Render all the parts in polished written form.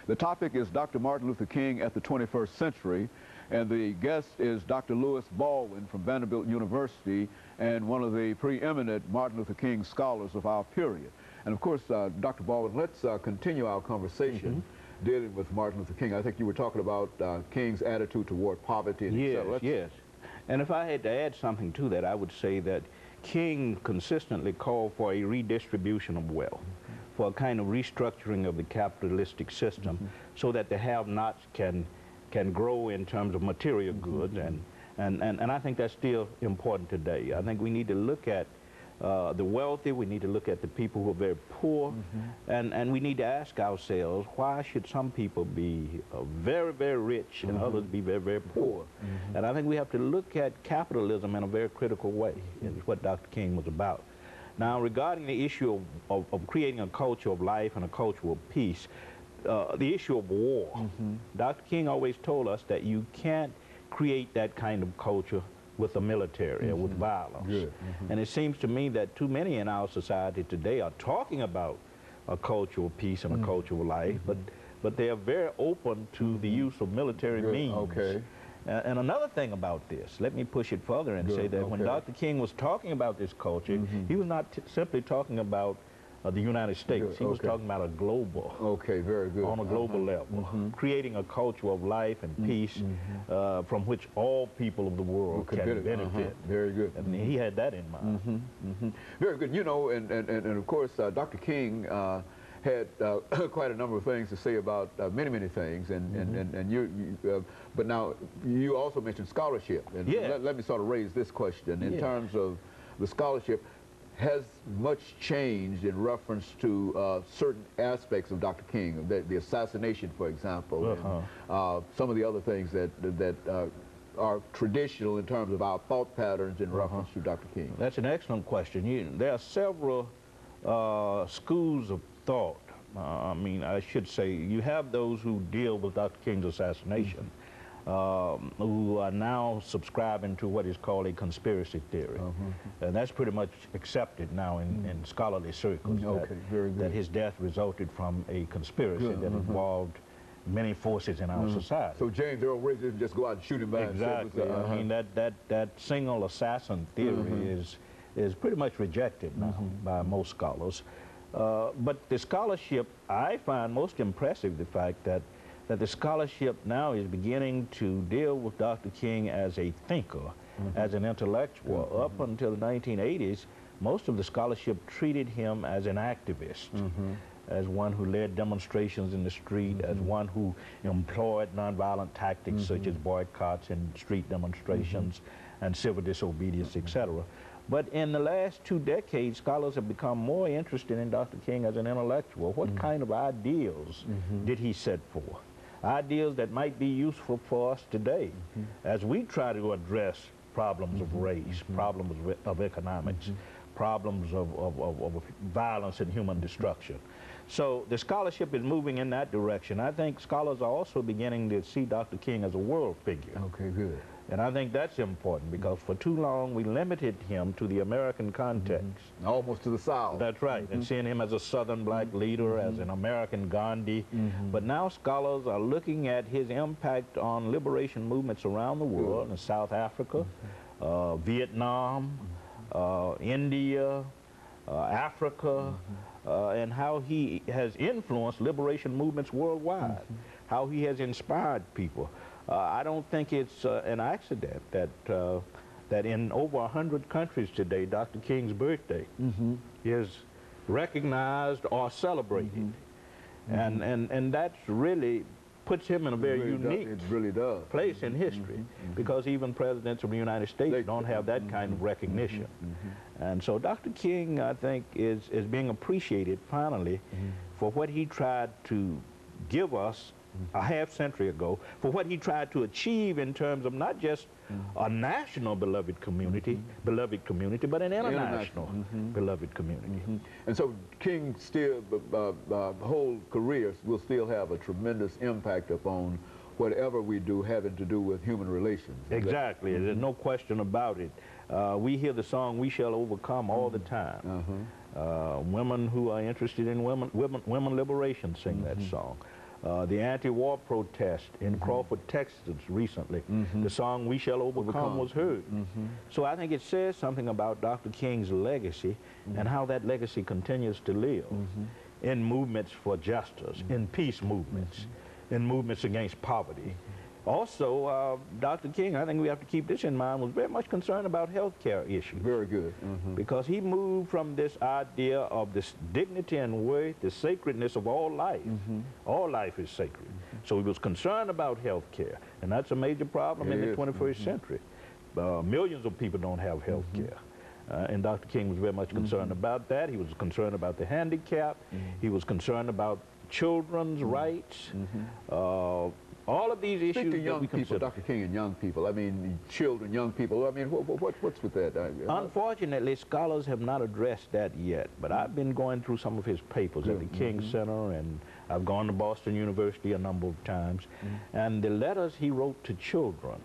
The topic is Dr. Martin Luther King at the 21st Century, and the guest is Dr. Baldwin from Vanderbilt University and one of the preeminent Martin Luther King scholars of our period. And of course, Dr. Baldwin, let's continue our conversation dealing with Martin Luther King. I think you were talking about King's attitude toward poverty and yes, yes. And if I had to add something to that, I would say that King consistently called for a redistribution of wealth, for a kind of restructuring of the capitalistic system so that the have-nots can grow in terms of material goods, and I think that's still important today. I think we need to look at the wealthy, we need to look at the people who are very poor, and we need to ask ourselves, why should some people be very, very rich and others be very, very poor? And I think we have to look at capitalism in a very critical way, is what Dr. King was about. Now, regarding the issue of creating a culture of life and a culture of peace, the issue of war, Dr. King always told us that you can't create that kind of culture with the military or with violence. And it seems to me that too many in our society today are talking about a culture of peace and a culture of life, but they are very open to the use of military means. And another thing about this, let me push it further and say that when Dr. King was talking about this culture, he was not simply talking about the United States. He was talking about a global, on a global level, creating a culture of life and peace from which all people of the world can benefit. Very good. And he had that in mind. Very good. You know, and of course, Dr. King had quite a number of things to say about many things, but now you also mentioned scholarship, and let me sort of raise this question in terms of the scholarship. Has much changed in reference to certain aspects of Dr. King, the assassination, for example, and some of the other things that are traditional in terms of our thought patterns in reference to Dr. King? That's an excellent question. There are several schools of thought. I mean, I should say, you have those who deal with Dr. King's assassination, who are now subscribing to what is called a conspiracy theory. And that's pretty much accepted now in scholarly circles, that his death resulted from a conspiracy that involved many forces in our society. So James Earl Ray didn't just go out and shoot him by himself. Exactly. I mean, that single assassin theory is pretty much rejected now by most scholars. But the scholarship, I find most impressive the fact that the scholarship now is beginning to deal with Dr. King as a thinker, as an intellectual. Up until the 1980s, most of the scholarship treated him as an activist, as one who led demonstrations in the street, as one who employed nonviolent tactics such as boycotts and street demonstrations and civil disobedience, etc. But in the last 2 decades, scholars have become more interested in Dr. King as an intellectual. What kind of ideals did he set forth? Ideals that might be useful for us today as we try to address problems of race, problems of economics, problems of violence and human destruction. So the scholarship is moving in that direction. I think scholars are also beginning to see Dr. King as a world figure. Okay, good. And I think that's important because for too long we limited him to the American context. Almost to the South. That's right, and seeing him as a Southern black leader, as an American Gandhi. But now scholars are looking at his impact on liberation movements around the world, in South Africa, Vietnam, India, Africa, and how he has influenced liberation movements worldwide, how he has inspired people. I don't think it's an accident that in over 100 countries today, Dr. King's birthday is recognized or celebrated. And that's really puts him in a very unique place in history, because even presidents of the United States don't have that kind of recognition. And so Dr. King, I think, is being appreciated finally for what he tried to give us a half-century ago, for what he tried to achieve in terms of not just a national beloved community, but an international beloved community. And so King still, whole career will still have a tremendous impact upon whatever we do having to do with human relations. Exactly. There's no question about it. We hear the song "We Shall Overcome" all the time. Women who are interested in women liberation sing that song. the anti-war protest in Crawford, Texas recently. The song "We Shall Overcome" was heard. So I think it says something about Dr. King's legacy and how that legacy continues to live in movements for justice, in peace movements, in movements against poverty. Also, Dr. King, I think we have to keep this in mind, was very much concerned about health care issues. Very good. Because he moved from this idea of this dignity and worth, the sacredness of all life. All life is sacred. So he was concerned about health care, and that's a major problem in the 21st century. Millions of people don't have health care. And Dr. King was very much concerned about that. He was concerned about the handicapped. He was concerned about children's rights. All of these issues Speak to young that we people, consider. Dr. King, and young people. I mean, children, young people. I mean, what's with that? Unfortunately, scholars have not addressed that yet, but I've been going through some of his papers at the King Center, and I've gone to Boston University a number of times, and the letters he wrote to children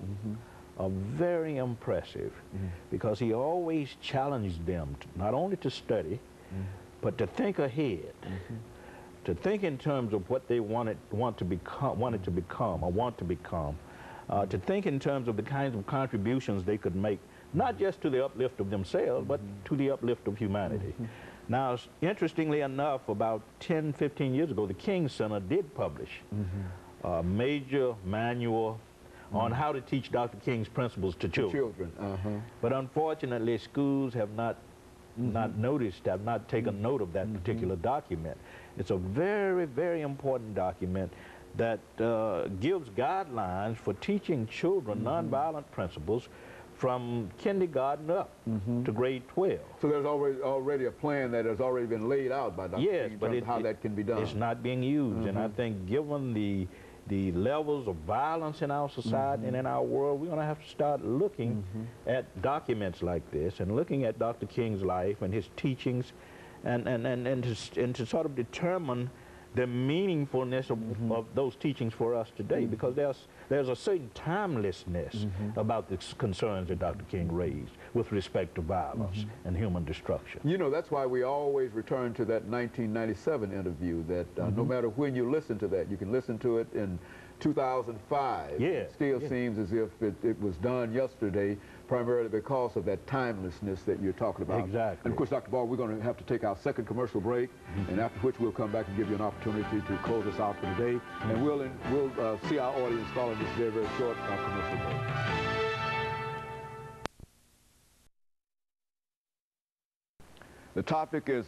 are very impressive because he always challenged them not only to study, but to think ahead. To think in terms of what they wanted to become, to think in terms of the kinds of contributions they could make, not just to the uplift of themselves, but to the uplift of humanity. Now, interestingly enough, about 10, 15 years ago, the King Center did publish a major manual on how to teach Dr. King's principles to children. But unfortunately, schools have not noticed, have not taken note of that particular document. It's a very, very important document that gives guidelines for teaching children nonviolent principles from kindergarten up to grade 12. So there's already a plan that has already been laid out by Dr. King in terms of how that can be done. It's not being used, and I think given the levels of violence in our society and in our world, we're going to have to start looking at documents like this and looking at Dr. King's life and his teachings and to sort of determine the meaningfulness of those teachings for us today, because there's a certain timelessness about the concerns that Dr. King raised with respect to violence and human destruction. You know, that's why we always return to that 1997 interview, that no matter when you listen to that, you can listen to it in 2005. It still seems as if it was done yesterday, primarily because of that timelessness that you're talking about. Exactly. And of course, Dr. Ball, we're going to have to take our second commercial break, and after which we'll come back and give you an opportunity to close us out for today. And we'll see our audience following this very, very short commercial break. The topic is